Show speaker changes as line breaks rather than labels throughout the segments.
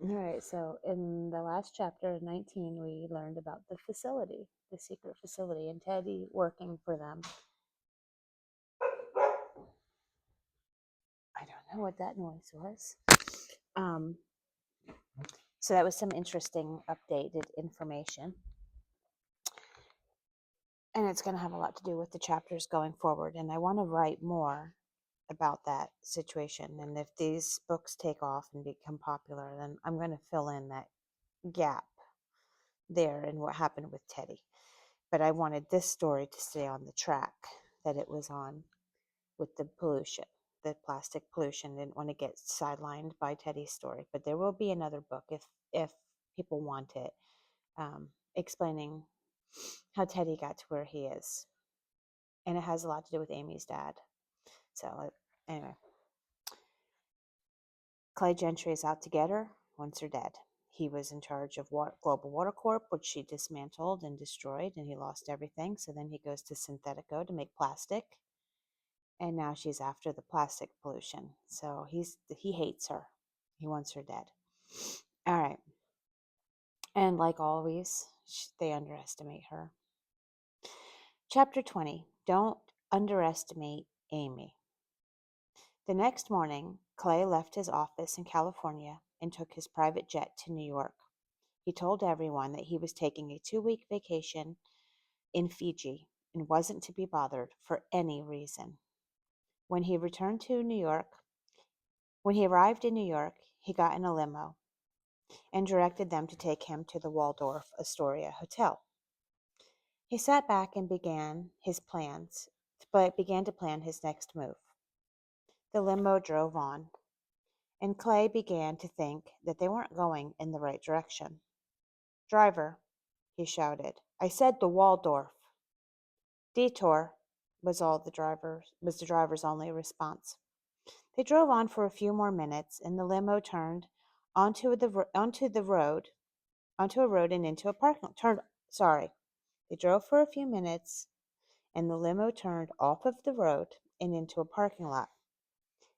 All right, so in the last chapter, 19, we learned about the facility, the secret facility, and Teddy working for them. I don't know what that noise was. Um, so that was some interesting updated information. And it's going to have a lot to do with the chapters going forward. And I want to write more about that situation. And if these books take off and become popular, then I'm going to fill in that gap there and what happened with Teddy. But I wanted this story to stay on the track that it was on with the pollution, the plastic pollution. Didn't want to get sidelined by Teddy's story. But there will be another book if people want it, explaining how Teddy got to where he is. And it has a lot to do with Amy's dad. So anyway, Clay Gentry is out to get her once they're dead. He was in charge of Global Water Corp, which she dismantled and destroyed, and he lost everything. So then he goes to Synthetico to make plastic, and now she's after the plastic pollution. So he hates her. He wants her dead. All right, and like always, they underestimate her. Chapter 20. Don't underestimate Amy. The next morning, Clay left his office in California and took his private jet to New York. He told everyone that he was taking a 2-week vacation in Fiji and wasn't to be bothered for any reason. When he returned to New York, when he arrived in New York, he got in a limo and directed them to take him to the Waldorf Astoria Hotel. He sat back and began to plan his next move. The limo drove on, and Clay began to think that they weren't going in the right direction. "Driver," he shouted, "I said the Waldorf." "Detour," was the driver's only response. They drove on for a few more minutes, and the limo turned onto a road and into a parking turned sorry. They drove for a few minutes, and the limo turned off of the road and into a parking lot.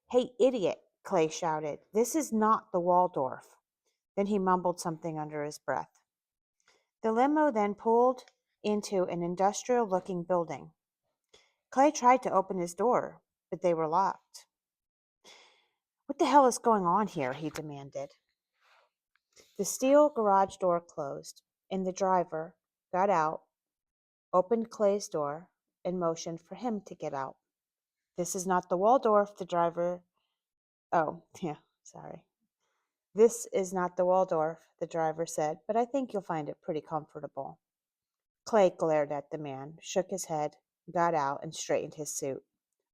"Hey, idiot," Clay shouted. "This is not the Waldorf." Then he mumbled something under his breath. The limo then pulled into an industrial-looking building. Clay tried to open his door, but they were locked. "What the hell is going on here?" he demanded. The steel garage door closed, and the driver got out, opened Clay's door, and motioned for him to get out. "This is not the Waldorf," the driver. Oh, yeah, sorry. "This is not the Waldorf," the driver said, "but I think you'll find it pretty comfortable." Clay glared at the man, shook his head, got out, and straightened his suit.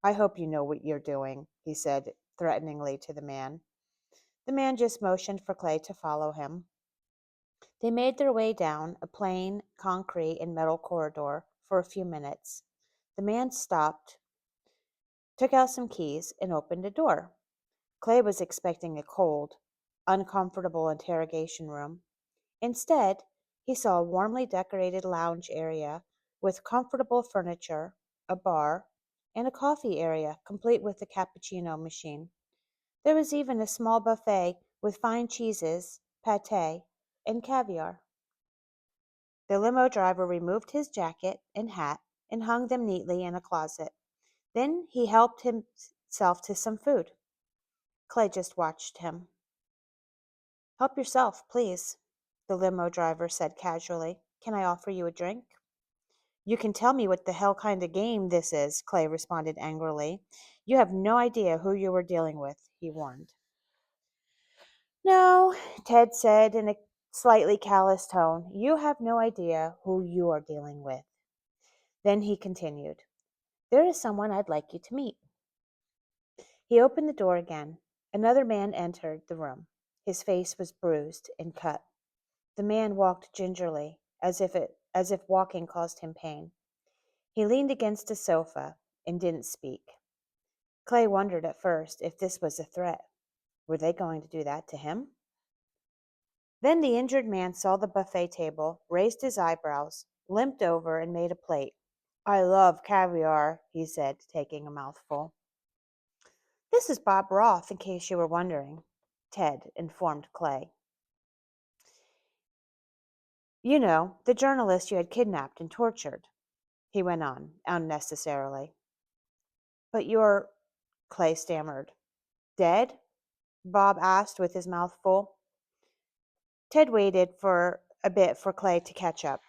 "I hope you know what you're doing," he said threateningly to the man. The man just motioned for Clay to follow him. They made their way down a plain concrete and metal corridor for a few minutes. The man stopped, took out some keys, and opened a door. Clay was expecting a cold, uncomfortable interrogation room. Instead, he saw a warmly decorated lounge area with comfortable furniture, a bar, and a coffee area complete with a cappuccino machine. There was even a small buffet with fine cheeses, pâté, and caviar. The limo driver removed his jacket and hat and hung them neatly in a closet. Then he helped himself to some food. Clay just watched him. "Help yourself, please," the limo driver said casually. "Can I offer you a drink?" "You can tell me what the hell kind of game this is," Clay responded angrily. "You have no idea who you are dealing with," he warned. "No," Ted said in a slightly callous tone. "You have no idea who you are dealing with." Then he continued, "There is someone I'd like you to meet." He opened the door again. Another man entered the room. His face was bruised and cut. The man walked gingerly, as if walking caused him pain. He leaned against a sofa and didn't speak. Clay wondered at first if this was a threat. Were they going to do that to him? Then the injured man saw the buffet table, raised his eyebrows, limped over, and made a plate. "I love caviar," he said, taking a mouthful. "This is Bob Roth, in case you were wondering," Ted informed Clay. You know, the journalist you had kidnapped and tortured, he went on, unnecessarily. But you're, Clay stammered. Dead? Bob asked with his mouth full. Ted waited for a bit for Clay to catch up.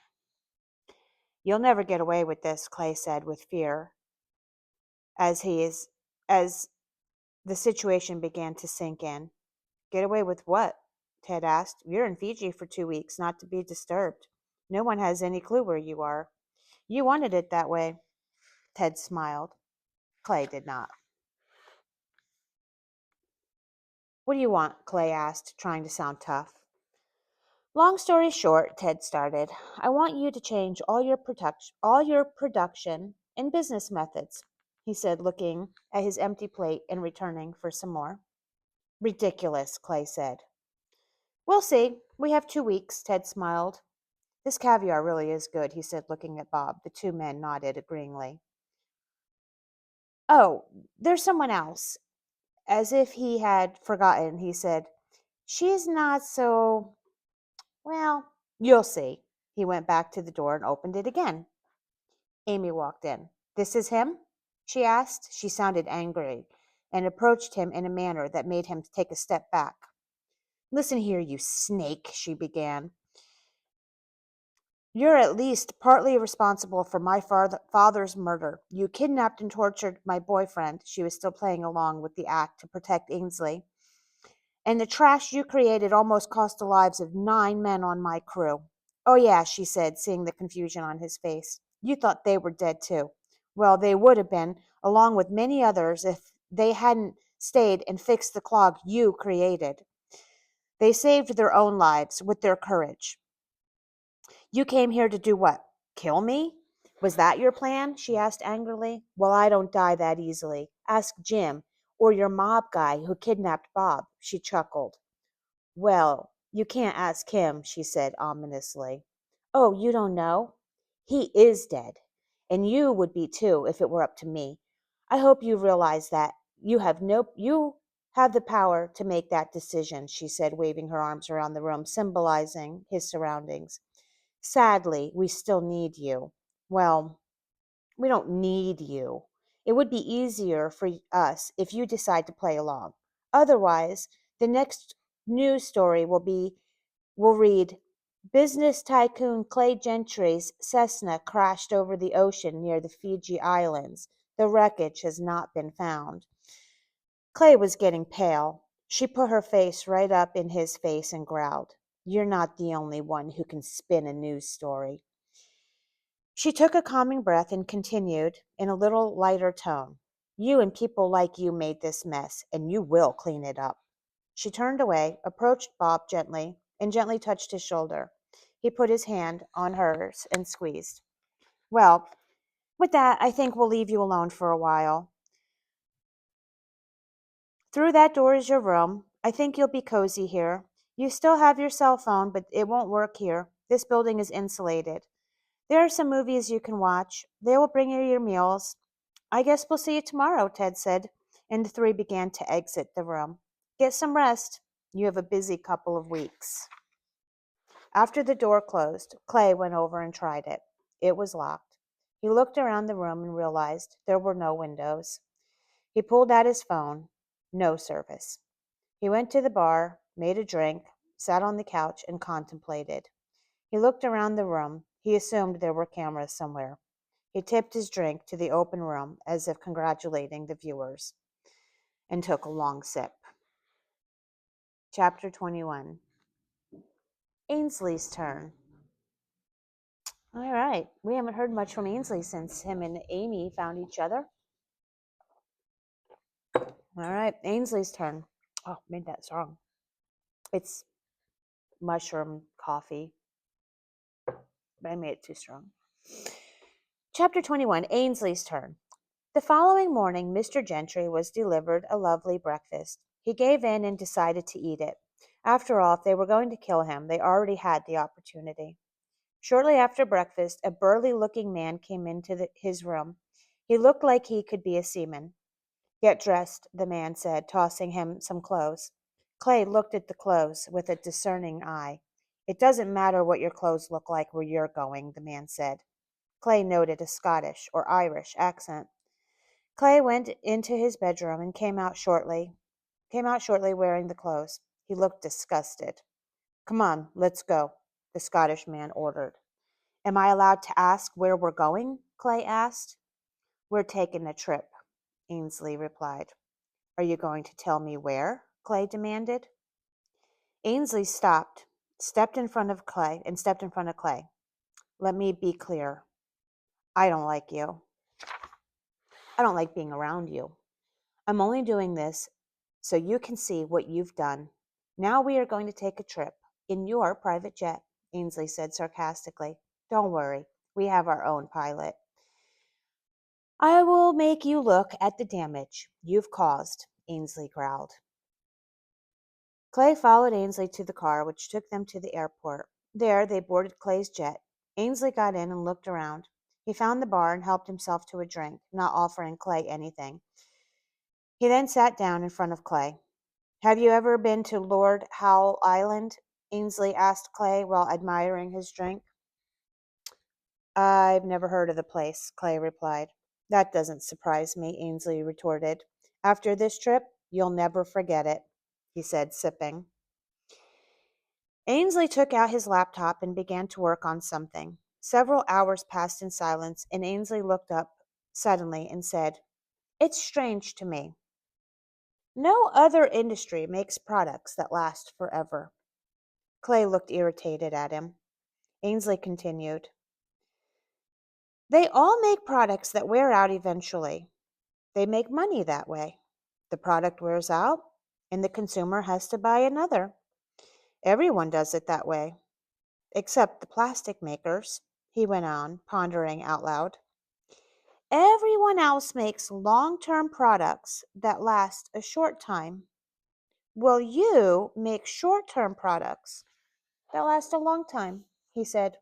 You'll never get away with this, Clay said with fear, as the situation began to sink in. Get away with what? Ted asked. You're in Fiji for 2 weeks, not to be disturbed. No one has any clue where you are. You wanted it that way. Ted smiled. Clay did not. What do you want? Clay asked, trying to sound tough. Long story short, Ted started, I want you to change all your production and business methods, he said, looking at his empty plate and returning for some more. Ridiculous, Clay said. We'll see. We have 2 weeks, Ted smiled. This caviar really is good, he said, looking at Bob. The two men nodded agreeingly. Oh, there's someone else. As if he had forgotten, he said, She's not so. Well, you'll see. He went back to the door and opened it again. Amy walked in. This is him? She asked. She sounded angry and approached him in a manner that made him take a step back. Listen here, you snake, she began. You're at least partly responsible for my father's murder. You kidnapped and tortured my boyfriend. She was still playing along with the act to protect Ainsley. And the trash you created almost cost the lives of 9 men on my crew. Oh, yeah, she said, seeing the confusion on his face. You thought they were dead, too. Well, they would have been, along with many others, if they hadn't stayed and fixed the clog you created. They saved their own lives with their courage. You came here to do what? Kill me? Was that your plan? She asked angrily. Well, I don't die that easily. Ask Jim or your mob guy who kidnapped Bob. She chuckled. Well, you can't ask him, she said ominously. Oh, you don't know? He is dead. And you would be too if it were up to me. I hope you realize that you have the power to make that decision, she said, waving her arms around the room, symbolizing his surroundings. Sadly, we still need you. Well, we don't need you. It would be easier for us if you decide to play along. Otherwise, the next news story will read Business tycoon Clay Gentry's Cessna crashed over the ocean near the Fiji Islands. The wreckage has not been found. Clay was getting pale. She put her face right up in his face and growled, You're not the only one who can spin a news story. She took a calming breath and continued in a little lighter tone. You and people like you made this mess, and you will clean it up. She turned away, approached Bob gently, and gently touched his shoulder. He put his hand on hers and squeezed. Well, with that, I think we'll leave you alone for a while. Through that door is your room. I think you'll be cozy here. You still have your cell phone, but it won't work here. This building is insulated. There are some movies you can watch. They will bring you your meals. I guess we'll see you tomorrow, Ted said, and the three began to exit the room. Get some rest. You have a busy couple of weeks. After the door closed, Clay went over and tried it. It was locked. He looked around the room and realized there were no windows. He pulled out his phone. No service. He went to the bar, made a drink, sat on the couch, and contemplated. He looked around the room. He assumed there were cameras somewhere. He tipped his drink to the open room as if congratulating the viewers and took a long sip. Chapter 21. Ainsley's turn. All right. We haven't heard much from Ainsley since him and Amy found each other. All right. Ainsley's turn. Oh, made that strong. It's mushroom coffee, but I made it too strong. Chapter 21. Ainsley's turn. The following morning, Mr. Gentry was delivered a lovely breakfast. He gave in and decided to eat it. After all, if they were going to kill him, they already had the opportunity. Shortly after breakfast, a burly-looking man came into his room. He looked like he could be a seaman. Get dressed, the man said, tossing him some clothes. Clay looked at the clothes with a discerning eye. It doesn't matter what your clothes look like where you're going, the man said. Clay noted a Scottish or Irish accent. Clay went into his bedroom and came out shortly wearing the clothes. He looked disgusted. Come on, let's go, the Scottish man ordered. Am I allowed to ask where we're going? Clay asked. We're taking a trip, Ainsley replied. Are you going to tell me where? Clay demanded. Ainsley stepped in front of Clay. Let me be clear. I don't like you. I don't like being around you. I'm only doing this so you can see what you've done. Now we are going to take a trip in your private jet, Ainsley said sarcastically. Don't worry, we have our own pilot. I will make you look at the damage you've caused, Ainsley growled. Clay followed Ainsley to the car, which took them to the airport. There, they boarded Clay's jet. Ainsley got in and looked around. He found the bar and helped himself to a drink, not offering Clay anything. He then sat down in front of Clay. Have you ever been to Lord Howe Island? Ainsley asked Clay while admiring his drink. I've never heard of the place, Clay replied. That doesn't surprise me, Ainsley retorted. After this trip, you'll never forget it, he said, sipping. Ainsley took out his laptop and began to work on something. Several hours passed in silence, and Ainsley looked up suddenly and said, It's strange to me. No other industry makes products that last forever. Clay looked irritated at him. Ainsley continued, They all make products that wear out eventually. They make money that way. The product wears out, and the consumer has to buy another. Everyone does it that way, except the plastic makers, he went on, pondering out loud. Everyone else makes long-term products that last a short time. Well, you make short-term products that last a long time, he said,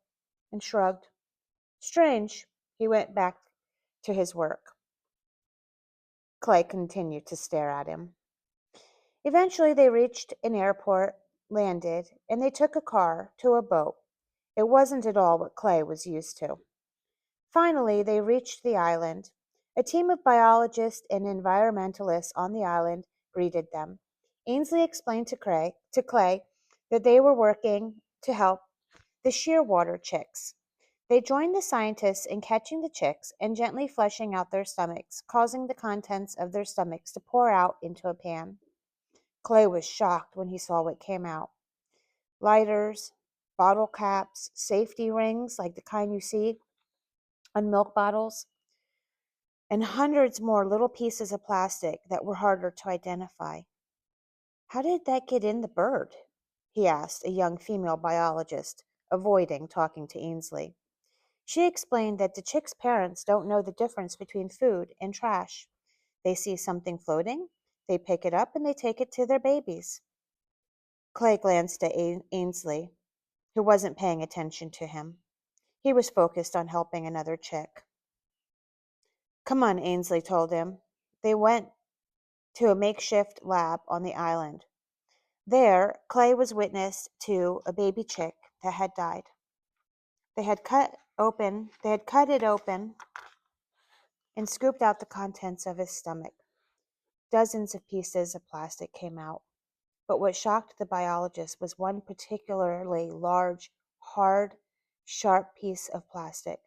and shrugged. Strange. He went back to his work. Clay continued to stare at him. Eventually, they reached an airport, landed, and they took a car to a boat. It wasn't at all what Clay was used to. Finally, they reached the island. A team of biologists and environmentalists on the island greeted them. Ainsley explained to Clay that they were working to help the shearwater chicks. They joined the scientists in catching the chicks and gently flushing out their stomachs, causing the contents of their stomachs to pour out into a pan. Clay was shocked when he saw what came out. Lighters, bottle caps, safety rings like the kind you see on milk bottles, and hundreds more little pieces of plastic that were harder to identify. How did that get in the bird? He asked a young female biologist, avoiding talking to Ainsley. She explained that the chick's parents don't know the difference between food and trash. They see something floating, they pick it up, and they take it to their babies. Clay glanced at Ainsley, who wasn't paying attention to him. He was focused on helping another chick. Come on, Ainsley told him. They went to a makeshift lab on the island. There, Clay was witness to a baby chick that had died. They had cut it open and scooped out the contents of his stomach. Dozens of pieces of plastic came out. But what shocked the biologist was one particularly large, hard, sharp piece of plastic.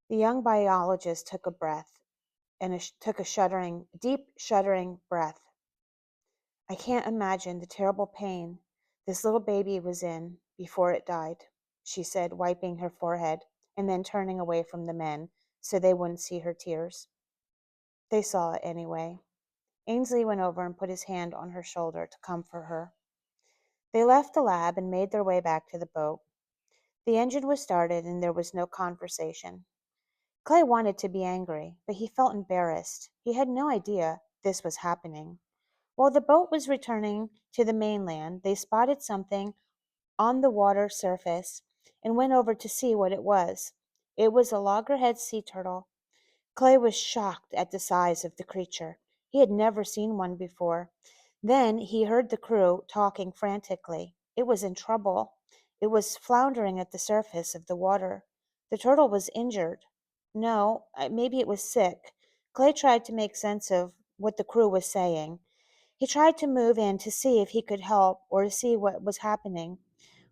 The young biologist took a breath and took a deep, shuddering breath. I can't imagine the terrible pain this little baby was in before it died, she said, wiping her forehead and then turning away from the men so they wouldn't see her tears. They saw it anyway. Ainsley went over and put his hand on her shoulder to comfort her. They left the lab and made their way back to the boat. The engine was started and there was no conversation. Clay wanted to be angry, but he felt embarrassed. He had no idea this was happening. While the boat was returning to the mainland, they spotted something on the water surface and went over to see what it was. It was a loggerhead sea turtle. Clay was shocked at the size of the creature. He had never seen one before. Then he heard the crew talking frantically. It was in trouble. It was floundering at the surface of the water. The turtle was injured. No, maybe it was sick. Clay tried to make sense of what the crew was saying. He tried to move in to see if he could help or to see what was happening.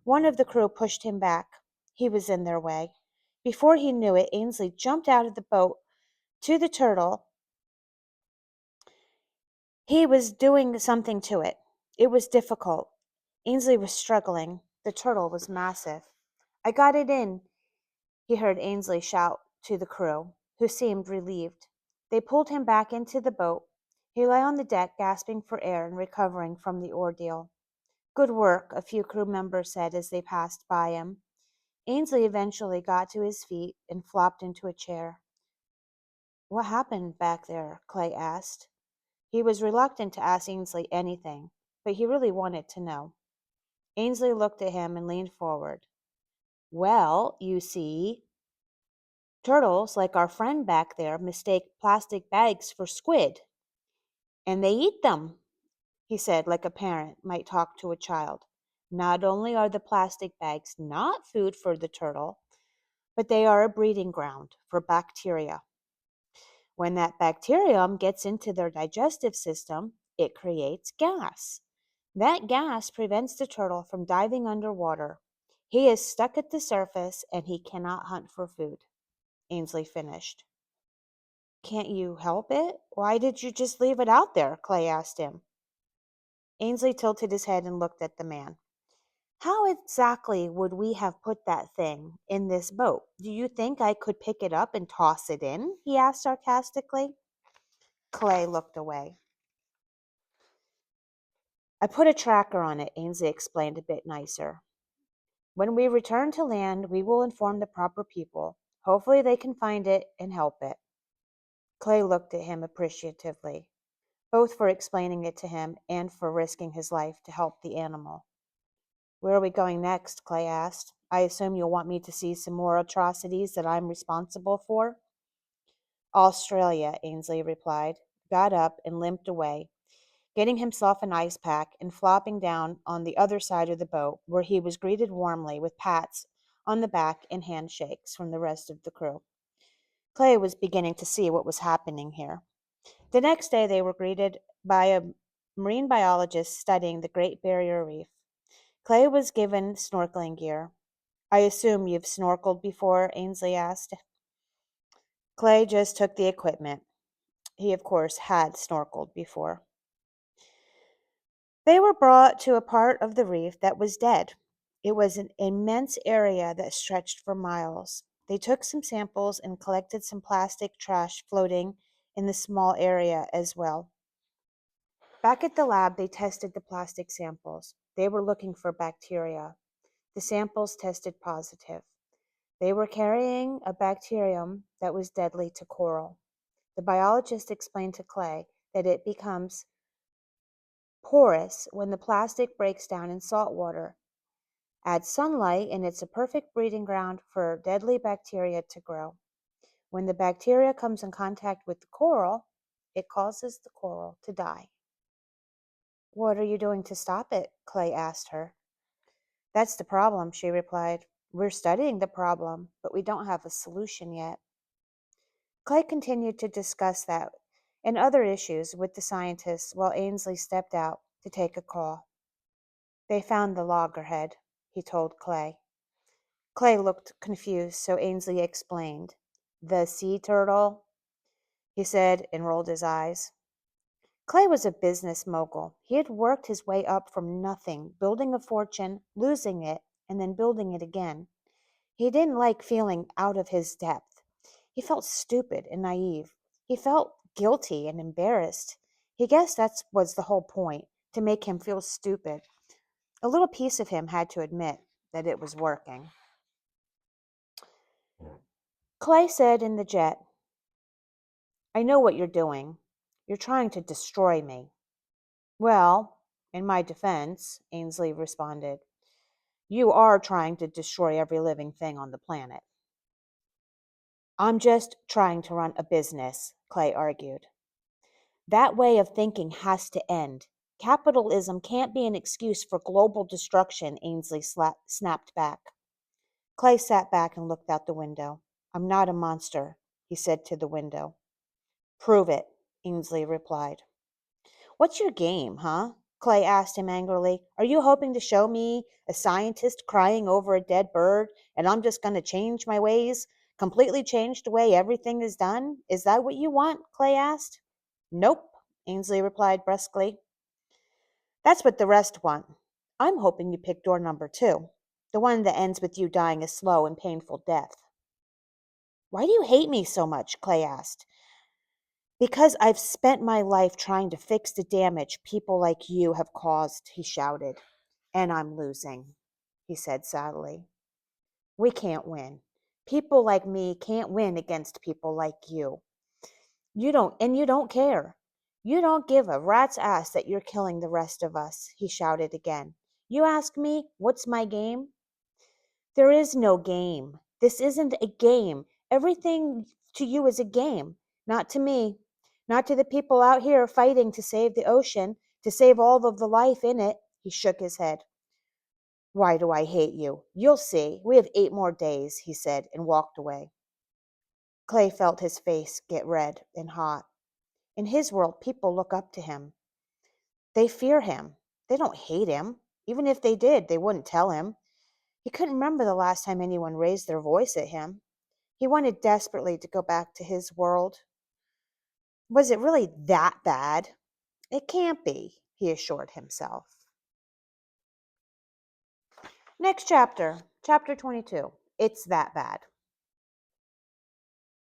One of the crew pushed him back. He was in their way. Before he knew it, Ainsley jumped out of the boat to the turtle. He was doing something to it. It was difficult. Ainsley was struggling. The turtle was massive. I got it in, he heard Ainsley shout to the crew, who seemed relieved. They pulled him back into the boat. He lay on the deck, gasping for air and recovering from the ordeal. Good work, a few crew members said as they passed by him. Ainsley eventually got to his feet and flopped into a chair. What happened back there? Clay asked. He was reluctant to ask Ainsley anything, but he really wanted to know. Ainsley looked at him and leaned forward. Well, you see, turtles, like our friend back there, mistake plastic bags for squid, and they eat them, he said, like a parent might talk to a child. Not only are the plastic bags not food for the turtle, but they are a breeding ground for bacteria. When that bacterium gets into their digestive system, it creates gas. That gas prevents the turtle from diving underwater. He is stuck at the surface and he cannot hunt for food, Ainsley finished. Can't you help it? Why did you just leave it out there? Clay asked him. Ainsley tilted his head and looked at the man. How exactly would we have put that thing in this boat? Do you think I could pick it up and toss it in? He asked sarcastically. Clay looked away. I put a tracker on it, Ainsley explained a bit nicer. When we return to land, we will inform the proper people. Hopefully they can find it and help it. Clay looked at him appreciatively, both for explaining it to him and for risking his life to help the animal. Where are we going next? Clay asked. I assume you'll want me to see some more atrocities that I'm responsible for? Australia, Ainsley replied, got up and limped away, getting himself an ice pack and flopping down on the other side of the boat, where he was greeted warmly with pats on the back and handshakes from the rest of the crew. Clay was beginning to see what was happening here. The next day they were greeted by a marine biologist studying the Great Barrier Reef. Clay was given snorkeling gear. I assume you've snorkeled before? Ainsley asked. Clay just took the equipment. He, of course, had snorkeled before. They were brought to a part of the reef that was dead. It was an immense area that stretched for miles. They took some samples and collected some plastic trash floating in the small area as well. Back at the lab, they tested the plastic samples. They were looking for bacteria. The samples tested positive. They were carrying a bacterium that was deadly to coral. The biologist explained to Clay that it becomes porous when the plastic breaks down in salt water. Add sunlight, and it's a perfect breeding ground for deadly bacteria to grow. When the bacteria comes in contact with the coral, it causes the coral to die. What are you doing to stop it? Clay asked her. That's the problem, she replied. We're studying the problem, but we don't have a solution yet. Clay continued to discuss that and other issues with the scientists while Ainsley stepped out to take a call. They found the loggerhead, he told Clay. Clay looked confused, so Ainsley explained. The sea turtle, he said, and rolled his eyes. Clay was a business mogul. He had worked his way up from nothing, building a fortune, losing it, and then building it again. He didn't like feeling out of his depth. He felt stupid and naive. He felt guilty and embarrassed. He guessed that was the whole point, to make him feel stupid. A little piece of him had to admit that it was working. Clay said in the jet, I know what you're doing. You're trying to destroy me. Well, in my defense, Ainsley responded, you are trying to destroy every living thing on the planet. I'm just trying to run a business, Clay argued. That way of thinking has to end. Capitalism can't be an excuse for global destruction, Ainsley snapped back. Clay sat back and looked out the window. I'm not a monster, he said to the window. Prove it, Ainsley replied. What's your game, huh? Clay asked him angrily. Are you hoping to show me a scientist crying over a dead bird and I'm just going to change my ways, completely change the way everything is done? Is that what you want? Clay asked. Nope, Ainsley replied brusquely. That's what the rest want. I'm hoping you pick door number 2, the one that ends with you dying a slow and painful death. Why do you hate me so much? Clay asked. Because I've spent my life trying to fix the damage people like you have caused, he shouted. And I'm losing, he said sadly. We can't win. People like me can't win against people like you. You don't care. You don't give a rat's ass that you're killing the rest of us, he shouted again. You ask me, what's my game? There is no game. This isn't a game. Everything to you is a game. Not to me. Not to the people out here fighting to save the ocean, to save all of the life in it. He shook his head. Why do I hate you? You'll see. We have 8 more days, he said, and walked away. Clay felt his face get red and hot. In his world, people look up to him. They fear him. They don't hate him. Even if they did, they wouldn't tell him. He couldn't remember the last time anyone raised their voice at him. He wanted desperately to go back to his world. Was it really that bad? It can't be, he assured himself. Next chapter, chapter 22. It's that bad.